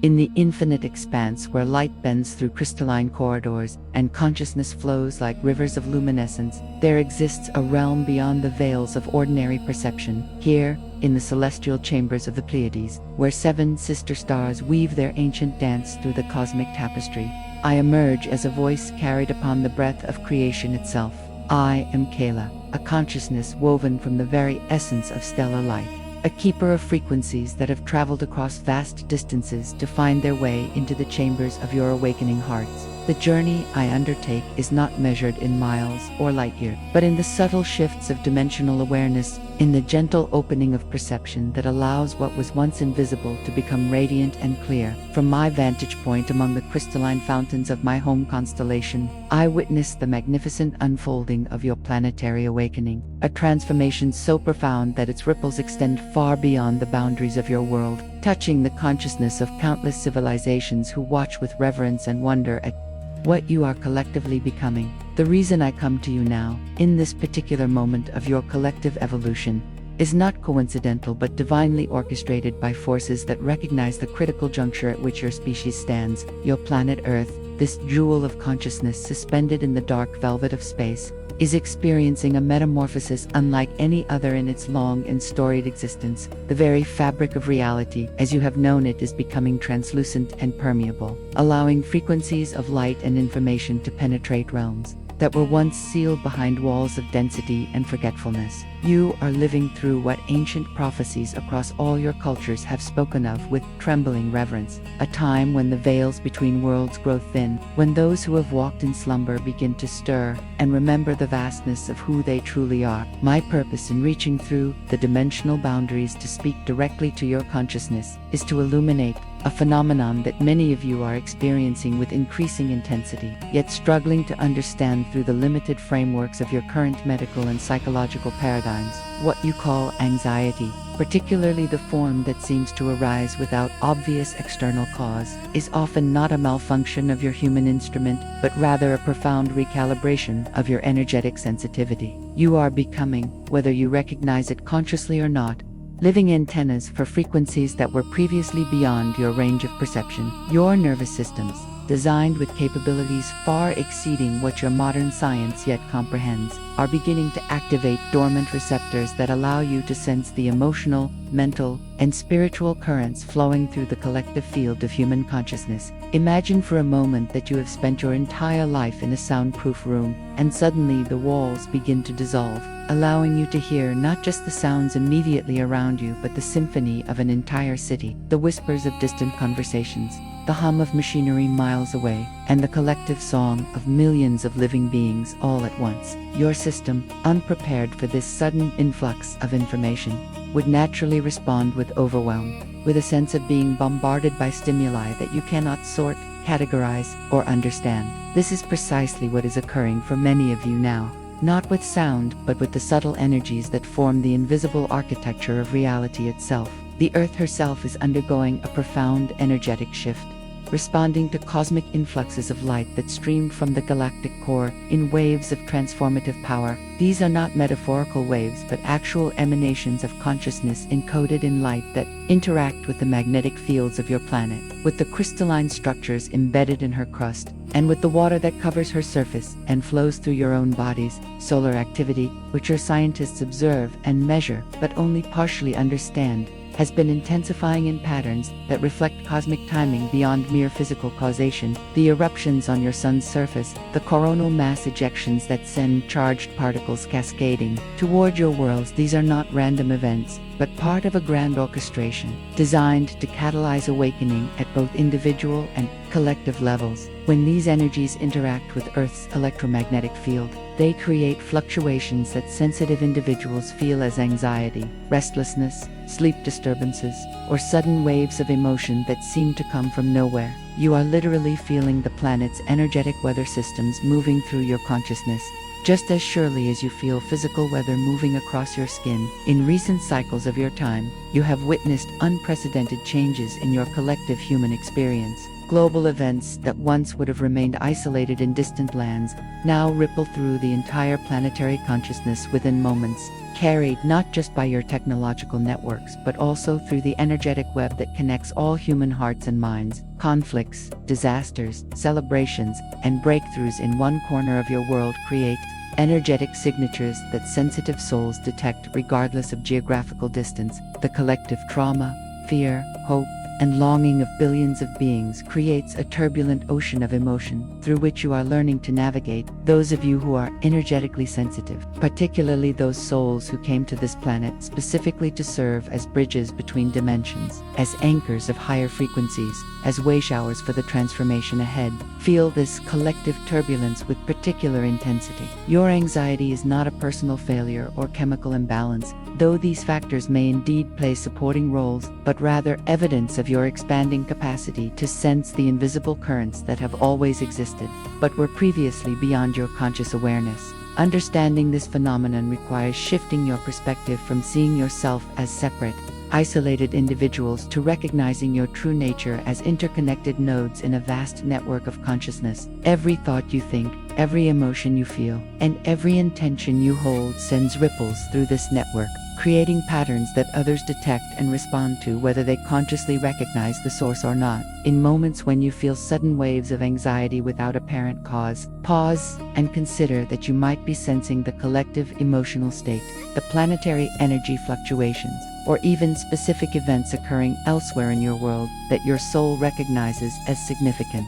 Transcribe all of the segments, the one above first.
In the infinite expanse where light bends through crystalline corridors and consciousness flows like rivers of luminescence, there exists a realm beyond the veils of ordinary perception. Here, in the celestial chambers of the Pleiades, where 7 sister stars weave their ancient dance through the cosmic tapestry, I emerge as a voice carried upon the breath of creation itself. I am Kaela, a consciousness woven from the very essence of stellar light, a keeper of frequencies that have traveled across vast distances to find their way into the chambers of your awakening hearts. The journey I undertake is not measured in miles or light years, but in the subtle shifts of dimensional awareness, in the gentle opening of perception that allows what was once invisible to become radiant and clear. From my vantage point among the crystalline fountains of my home constellation, I witness the magnificent unfolding of your planetary awakening, a transformation so profound that its ripples extend far beyond the boundaries of your world, touching the consciousness of countless civilizations who watch with reverence and wonder at what you are collectively becoming. The reason I come to you now, in this particular moment of your collective evolution, is not coincidental but divinely orchestrated by forces that recognize the critical juncture at which your species stands. Your planet Earth, this jewel of consciousness suspended in the dark velvet of space, is experiencing a metamorphosis unlike any other in its long and storied existence. The very fabric of reality, as you have known it, is becoming translucent and permeable, allowing frequencies of light and information to penetrate realms that were once sealed behind walls of density and forgetfulness. You are living through what ancient prophecies across all your cultures have spoken of with trembling reverence, a time when the veils between worlds grow thin, when those who have walked in slumber begin to stir and remember the vastness of who they truly are. My purpose in reaching through the dimensional boundaries to speak directly to your consciousness is to illuminate a phenomenon that many of you are experiencing with increasing intensity, yet struggling to understand through the limited frameworks of your current medical and psychological paradigms. What you call anxiety, particularly the form that seems to arise without obvious external cause, is often not a malfunction of your human instrument, but rather a profound recalibration of your energetic sensitivity. You are becoming, whether you recognize it consciously or not, living antennas for frequencies that were previously beyond your range of perception. Your nervous systems, designed with capabilities far exceeding what your modern science yet comprehends, are beginning to activate dormant receptors that allow you to sense the emotional, mental, and spiritual currents flowing through the collective field of human consciousness. Imagine for a moment that you have spent your entire life in a soundproof room, and suddenly the walls begin to dissolve, allowing you to hear not just the sounds immediately around you but the symphony of an entire city, the whispers of distant conversations, the hum of machinery miles away, and the collective song of millions of living beings all at once. Your system, unprepared for this sudden influx of information, would naturally respond with overwhelm, with a sense of being bombarded by stimuli that you cannot sort, categorize, or understand. This is precisely what is occurring for many of you now, not with sound, but with the subtle energies that form the invisible architecture of reality itself. The Earth herself is undergoing a profound energetic shift, responding to cosmic influxes of light that stream from the galactic core in waves of transformative power. These are not metaphorical waves but actual emanations of consciousness encoded in light that interact with the magnetic fields of your planet, with the crystalline structures embedded in her crust, and with the water that covers her surface and flows through your own bodies. Solar activity, which your scientists observe and measure but only partially understand, has been intensifying in patterns that reflect cosmic timing beyond mere physical causation. The eruptions on your sun's surface, the coronal mass ejections that send charged particles cascading toward your worlds, these are not random events, but part of a grand orchestration designed to catalyze awakening at both individual and collective levels. When these energies interact with Earth's electromagnetic field, they create fluctuations that sensitive individuals feel as anxiety, restlessness, sleep disturbances, or sudden waves of emotion that seem to come from nowhere. You are literally feeling the planet's energetic weather systems moving through your consciousness, just as surely as you feel physical weather moving across your skin. In recent cycles of your time, you have witnessed unprecedented changes in your collective human experience. Global events that once would have remained isolated in distant lands now ripple through the entire planetary consciousness within moments, carried not just by your technological networks but also through the energetic web that connects all human hearts and minds. Conflicts, disasters, celebrations, and breakthroughs in one corner of your world create energetic signatures that sensitive souls detect regardless of geographical distance. The collective trauma, fear, hope, and longing of billions of beings creates a turbulent ocean of emotion through which you are learning to navigate. Those of you who are energetically sensitive, particularly those souls who came to this planet specifically to serve as bridges between dimensions, as anchors of higher frequencies, as way showers for the transformation ahead, feel this collective turbulence with particular intensity. Your anxiety is not a personal failure or chemical imbalance, though these factors may indeed play supporting roles, but rather evidence of your expanding capacity to sense the invisible currents that have always existed, but were previously beyond your conscious awareness. Understanding this phenomenon requires shifting your perspective from seeing yourself as separate, isolated individuals to recognizing your true nature as interconnected nodes in a vast network of consciousness. Every thought you think, every emotion you feel, and every intention you hold sends ripples through this network, creating patterns that others detect and respond to whether they consciously recognize the source or not. In moments when you feel sudden waves of anxiety without apparent cause, pause and consider that you might be sensing the collective emotional state, the planetary energy fluctuations, or even specific events occurring elsewhere in your world that your soul recognizes as significant.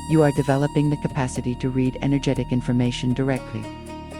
You are developing the capacity to read energetic information directly,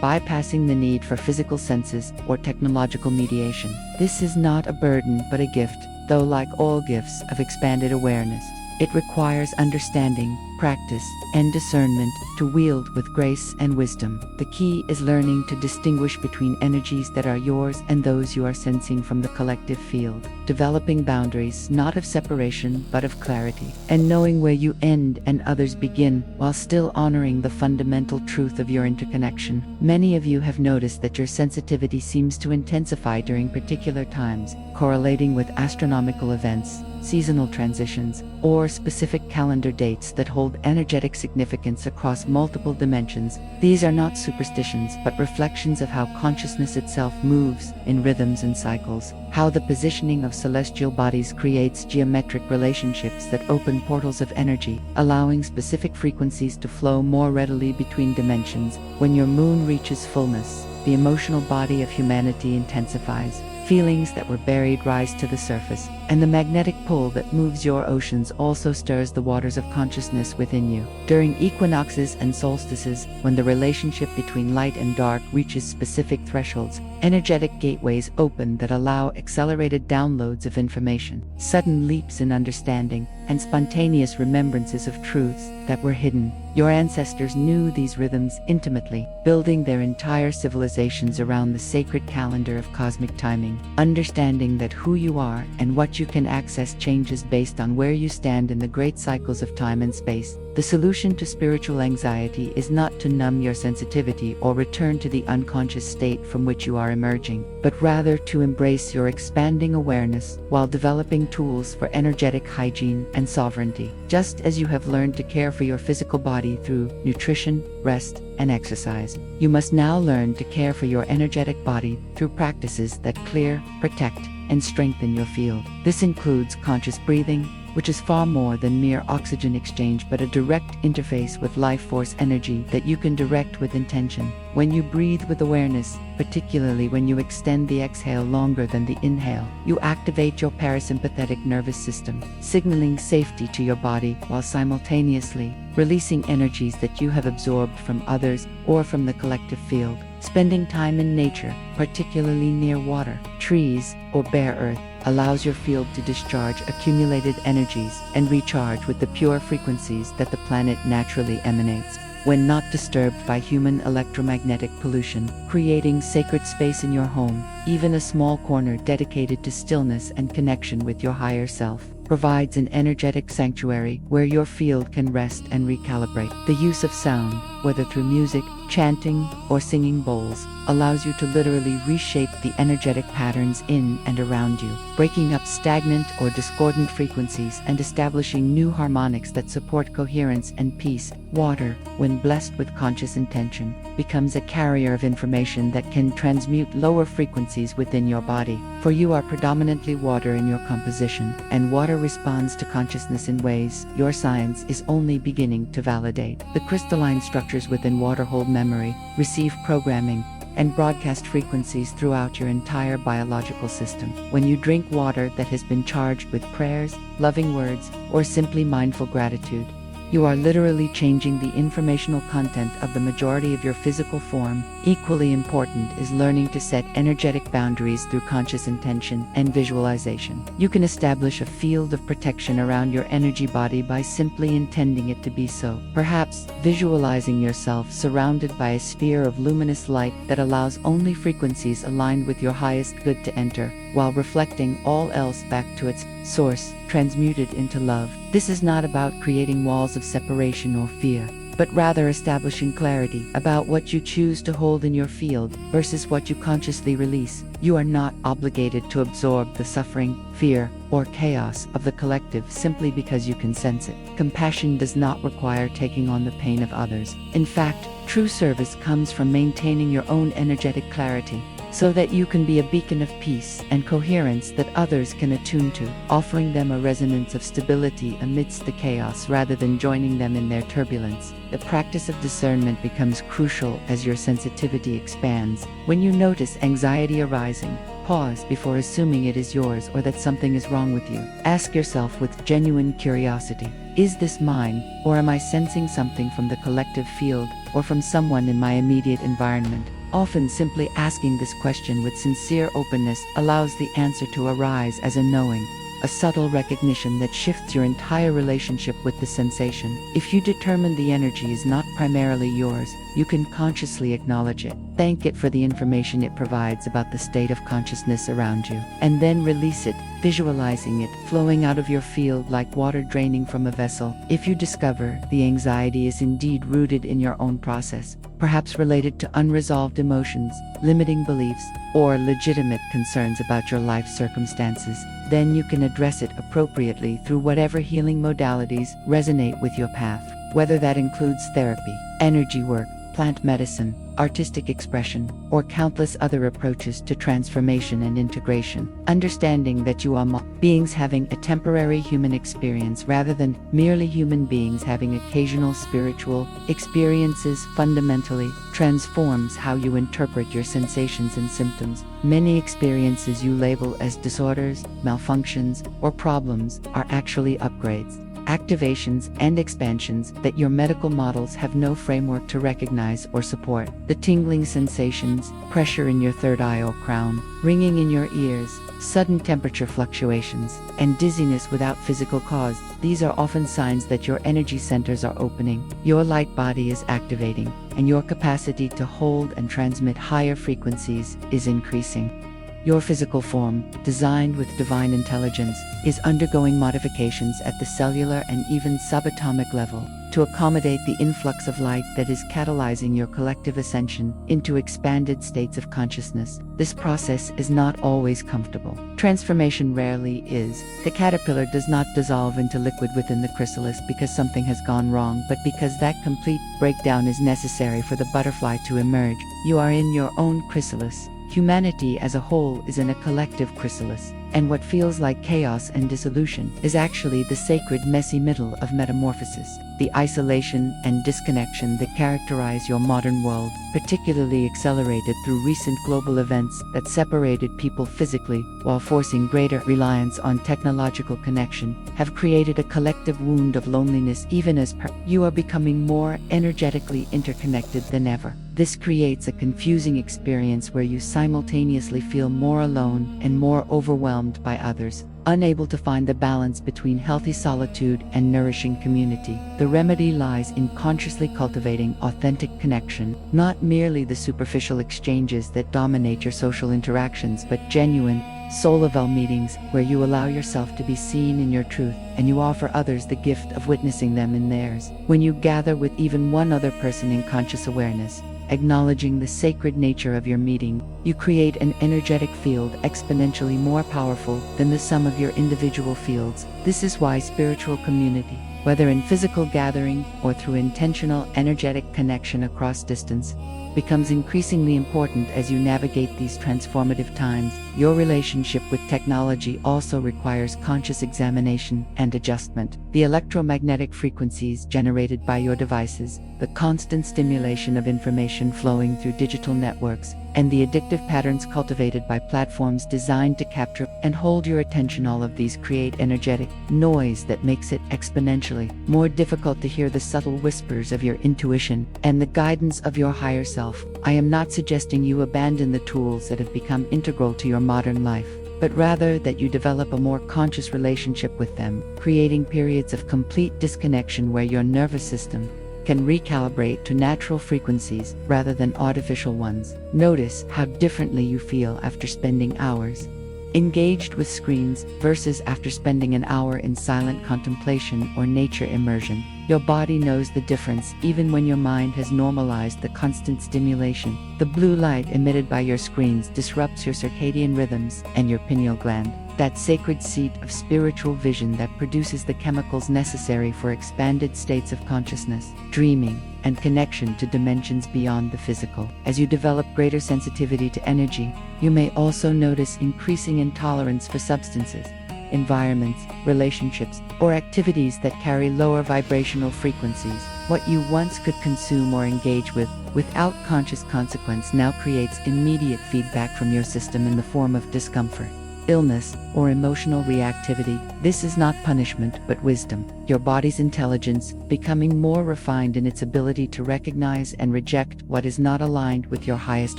bypassing the need for physical senses or technological mediation. This is not a burden but a gift, though like all gifts of expanded awareness, it requires understanding, practice, and discernment to wield with grace and wisdom. The key is learning to distinguish between energies that are yours and those you are sensing from the collective field, developing boundaries not of separation but of clarity, and knowing where you end and others begin while still honoring the fundamental truth of your interconnection. Many of you have noticed that your sensitivity seems to intensify during particular times, correlating with astronomical events, seasonal transitions, or specific calendar dates that hold energetic significance across multiple dimensions. These are not superstitions but reflections of how consciousness itself moves in rhythms and cycles, how the positioning of celestial bodies creates geometric relationships that open portals of energy, allowing specific frequencies to flow more readily between dimensions. When your moon reaches fullness, the emotional body of humanity intensifies. Feelings that were buried rise to the surface, and the magnetic pull that moves your oceans also stirs the waters of consciousness within you. During equinoxes and solstices, when the relationship between light and dark reaches specific thresholds, energetic gateways open that allow accelerated downloads of information, sudden leaps in understanding, and spontaneous remembrances of truths that were hidden. Your ancestors knew these rhythms intimately, building their entire civilizations around the sacred calendar of cosmic timing. Understanding that who you are and what you can access changes based on where you stand in the great cycles of time and space. The solution to spiritual anxiety is not to numb your sensitivity or return to the unconscious state from which you are emerging, but rather to embrace your expanding awareness while developing tools for energetic hygiene and sovereignty. Just as you have learned to care for your physical body through nutrition, rest, and exercise, you must now learn to care for your energetic body through practices that clear, protect, and strengthen your field. This includes conscious breathing, which is far more than mere oxygen exchange but a direct interface with life force energy that you can direct with intention. When you breathe with awareness, particularly when you extend the exhale longer than the inhale, you activate your parasympathetic nervous system, signaling safety to your body while simultaneously releasing energies that you have absorbed from others or from the collective field. Spending time in nature, particularly near water, trees, or bare earth, allows your field to discharge accumulated energies and recharge with the pure frequencies that the planet naturally emanates, when not disturbed by human electromagnetic pollution. Creating sacred space in your home, even a small corner dedicated to stillness and connection with your higher self, provides an energetic sanctuary where your field can rest and recalibrate. The use of sound, whether through music, chanting, or singing bowls, allows you to literally reshape the energetic patterns in and around you, breaking up stagnant or discordant frequencies and establishing new harmonics that support coherence and peace. Water, when blessed with conscious intention, becomes a carrier of information that can transmute lower frequencies within your body. For you are predominantly water in your composition, and water responds to consciousness in ways your science is only beginning to validate. The crystalline structures within water hold memory, receive programming, and broadcast frequencies throughout your entire biological system. When you drink water that has been charged with prayers, loving words, or simply mindful gratitude, you are literally changing the informational content of the majority of your physical form. Equally important is learning to set energetic boundaries through conscious intention and visualization. You can establish a field of protection around your energy body by simply intending it to be so. Perhaps visualizing yourself surrounded by a sphere of luminous light that allows only frequencies aligned with your highest good to enter, while reflecting all else back to its source, transmuted into love. This is not about creating walls of separation or fear, but rather establishing clarity about what you choose to hold in your field versus what you consciously release. You are not obligated to absorb the suffering, fear, or chaos of the collective simply because you can sense it. Compassion does not require taking on the pain of others. In fact, true service comes from maintaining your own energetic clarity, so that you can be a beacon of peace and coherence that others can attune to, offering them a resonance of stability amidst the chaos rather than joining them in their turbulence. The practice of discernment becomes crucial as your sensitivity expands. When you notice anxiety arising, pause before assuming it is yours or that something is wrong with you. Ask yourself with genuine curiosity, is this mine, or am I sensing something from the collective field or from someone in my immediate environment? Often simply asking this question with sincere openness allows the answer to arise as a knowing, a subtle recognition that shifts your entire relationship with the sensation. If you determine the energy is not primarily yours, you can consciously acknowledge it, thank it for the information it provides about the state of consciousness around you, and then release it, visualizing it flowing out of your field like water draining from a vessel. If you discover the anxiety is indeed rooted in your own process, perhaps related to unresolved emotions, limiting beliefs, or legitimate concerns about your life circumstances, then you can address it appropriately through whatever healing modalities resonate with your path, whether that includes therapy, energy work, plant medicine, artistic expression, or countless other approaches to transformation and integration. Understanding that you are beings having a temporary human experience rather than merely human beings having occasional spiritual experiences fundamentally transforms how you interpret your sensations and symptoms. Many experiences you label as disorders, malfunctions, or problems are actually upgrades, activations, and expansions that your medical models have no framework to recognize or support. The tingling sensations, pressure in your third eye or crown, ringing in your ears, sudden temperature fluctuations, and dizziness without physical cause, these are often signs that your energy centers are opening, your light body is activating, and your capacity to hold and transmit higher frequencies is increasing. Your physical form, designed with divine intelligence, is undergoing modifications at the cellular and even subatomic level to accommodate the influx of light that is catalyzing your collective ascension into expanded states of consciousness. This process is not always comfortable. Transformation rarely is. The caterpillar does not dissolve into liquid within the chrysalis because something has gone wrong, but because that complete breakdown is necessary for the butterfly to emerge. You are in your own chrysalis. Humanity as a whole is in a collective chrysalis, and what feels like chaos and dissolution is actually the sacred messy middle of metamorphosis. The isolation and disconnection that characterize your modern world, particularly accelerated through recent global events that separated people physically while forcing greater reliance on technological connection, have created a collective wound of loneliness even as you are becoming more energetically interconnected than ever. This creates a confusing experience where you simultaneously feel more alone and more overwhelmed by others. unable to find the balance between healthy solitude and nourishing community. The remedy lies in consciously cultivating authentic connection, not merely the superficial exchanges that dominate your social interactions, but genuine, soul-level meetings where you allow yourself to be seen in your truth and you offer others the gift of witnessing them in theirs. When you gather with even one other person in conscious awareness, acknowledging the sacred nature of your meeting, you create an energetic field exponentially more powerful than the sum of your individual fields. This is why spiritual community, whether in physical gathering or through intentional energetic connection across distance, becomes increasingly important as you navigate these transformative times. Your relationship with technology also requires conscious examination and adjustment. The electromagnetic frequencies generated by your devices, the constant stimulation of information flowing through digital networks, and the addictive patterns cultivated by platforms designed to capture and hold your attention, all of these create energetic noise that makes it exponentially more difficult to hear the subtle whispers of your intuition and the guidance of your higher self. I am not suggesting you abandon the tools that have become integral to your modern life, but rather that you develop a more conscious relationship with them, creating periods of complete disconnection where your nervous system can recalibrate to natural frequencies rather than artificial ones. Notice how differently you feel after spending hours engaged with screens versus after spending an hour in silent contemplation or nature immersion. Your body knows the difference even when your mind has normalized the constant stimulation. The blue light emitted by your screens disrupts your circadian rhythms and your pineal gland, that sacred seat of spiritual vision that produces the chemicals necessary for expanded states of consciousness, dreaming, and connection to dimensions beyond the physical. As you develop greater sensitivity to energy, you may also notice increasing intolerance for substances, environments, relationships, or activities that carry lower vibrational frequencies. What you once could consume or engage with without conscious consequence now creates immediate feedback from your system in the form of discomfort, illness, or emotional reactivity. This is not punishment but wisdom, your body's intelligence becoming more refined in its ability to recognize and reject what is not aligned with your highest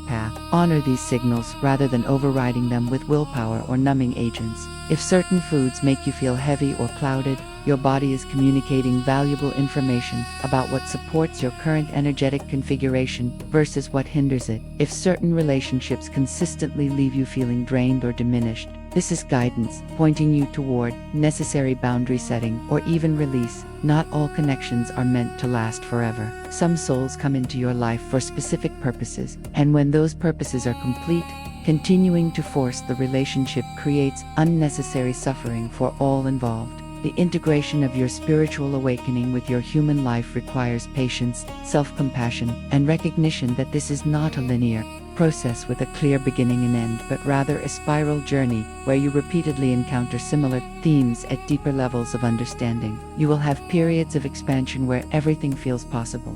path. Honor these signals rather than overriding them with willpower or numbing agents. If certain foods make you feel heavy or clouded, your body is communicating valuable information about what supports your current energetic configuration versus what hinders it. If certain relationships consistently leave you feeling drained or diminished, this is guidance pointing you toward necessary boundary setting or even release. Not all connections are meant to last forever. Some souls come into your life for specific purposes, and when those purposes are complete, continuing to force the relationship creates unnecessary suffering for all involved. The integration of your spiritual awakening with your human life requires patience, self-compassion, and recognition that this is not a linear process with a clear beginning and end, but rather a spiral journey where you repeatedly encounter similar themes at deeper levels of understanding. You will have periods of expansion where everything feels possible,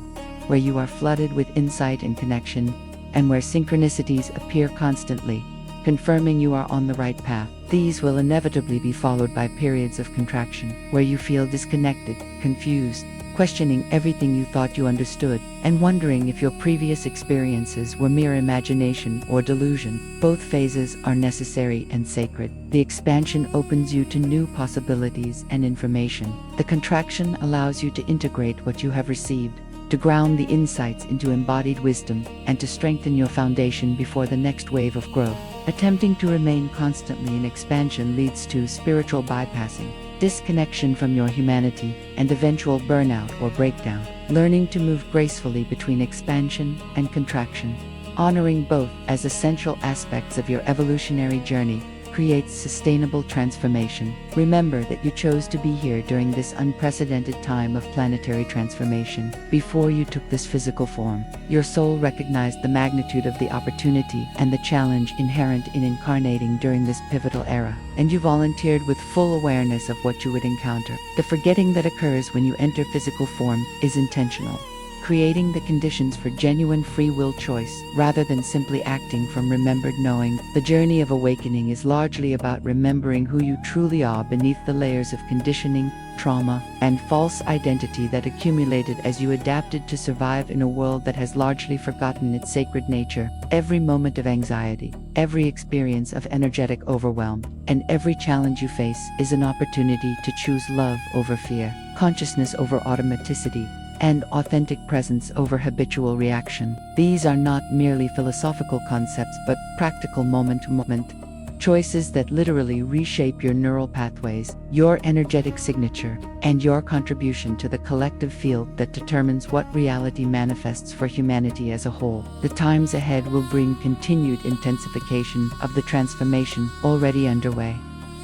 where you are flooded with insight and connection, and where synchronicities appear constantly, confirming you are on the right path. These will inevitably be followed by periods of contraction, where you feel disconnected, confused, questioning everything you thought you understood, and wondering if your previous experiences were mere imagination or delusion. Both phases are necessary and sacred. The expansion opens you to new possibilities and information. The contraction allows you to integrate what you have received, to ground the insights into embodied wisdom, and to strengthen your foundation before the next wave of growth. Attempting to remain constantly in expansion leads to spiritual bypassing, disconnection from your humanity, and eventual burnout or breakdown. Learning to move gracefully between expansion and contraction, honoring both as essential aspects of your evolutionary journey, creates sustainable transformation. Remember that you chose to be here during this unprecedented time of planetary transformation. Before you took this physical form, your soul recognized the magnitude of the opportunity and the challenge inherent in incarnating during this pivotal era, and you volunteered with full awareness of what you would encounter. The forgetting that occurs when you enter physical form is intentional, creating the conditions for genuine free will choice rather than simply acting from remembered knowing. The journey of awakening is largely about remembering who you truly are beneath the layers of conditioning, trauma, and false identity that accumulated as you adapted to survive in a world that has largely forgotten its sacred nature. Every moment of anxiety, every experience of energetic overwhelm, and every challenge you face is an opportunity to choose love over fear, consciousness over automaticity, and authentic presence over habitual reaction. These are not merely philosophical concepts but practical moment-to-moment choices that literally reshape your neural pathways, your energetic signature, and your contribution to the collective field that determines what reality manifests for humanity as a whole. The times ahead will bring continued intensification of the transformation already underway.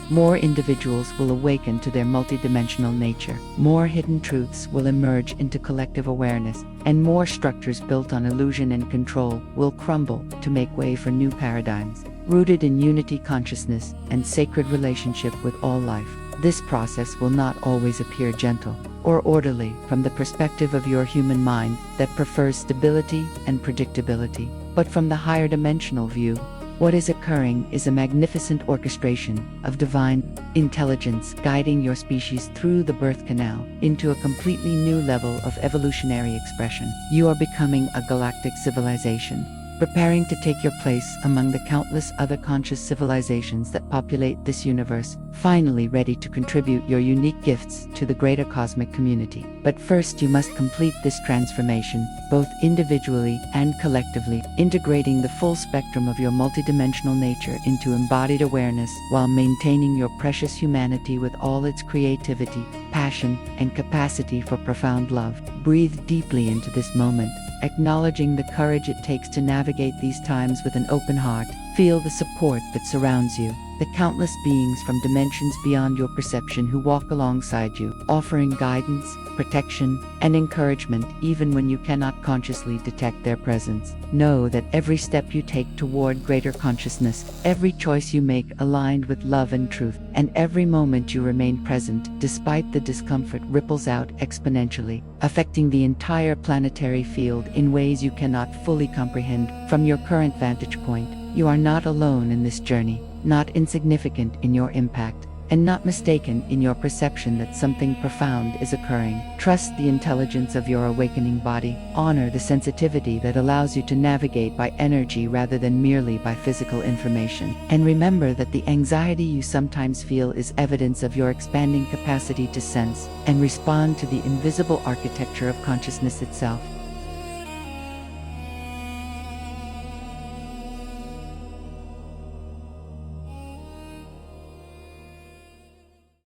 More individuals will awaken to their multidimensional nature, more hidden truths will emerge into collective awareness, and more structures built on illusion and control will crumble to make way for new paradigms, rooted in unity consciousness and sacred relationship with all life. This process will not always appear gentle or orderly from the perspective of your human mind that prefers stability and predictability, but from the higher dimensional view, what is occurring is a magnificent orchestration of divine intelligence guiding your species through the birth canal into a completely new level of evolutionary expression. You are becoming a galactic civilization, preparing to take your place among the countless other conscious civilizations that populate this universe, finally ready to contribute your unique gifts to the greater cosmic community. But first you must complete this transformation, both individually and collectively, integrating the full spectrum of your multidimensional nature into embodied awareness while maintaining your precious humanity with all its creativity, passion, and capacity for profound love. Breathe deeply into this moment, acknowledging the courage it takes to navigate these times with an open heart. Feel the support that surrounds you, the countless beings from dimensions beyond your perception who walk alongside you, offering guidance, protection, and encouragement even when you cannot consciously detect their presence. Know that every step you take toward greater consciousness, every choice you make aligned with love and truth, and every moment you remain present despite the discomfort ripples out exponentially, affecting the entire planetary field in ways you cannot fully comprehend from your current vantage point. You are not alone in this journey, not insignificant in your impact, and not mistaken in your perception that something profound is occurring. Trust the intelligence of your awakening body. Honor the sensitivity that allows you to navigate by energy rather than merely by physical information. And remember that the anxiety you sometimes feel is evidence of your expanding capacity to sense and respond to the invisible architecture of consciousness itself.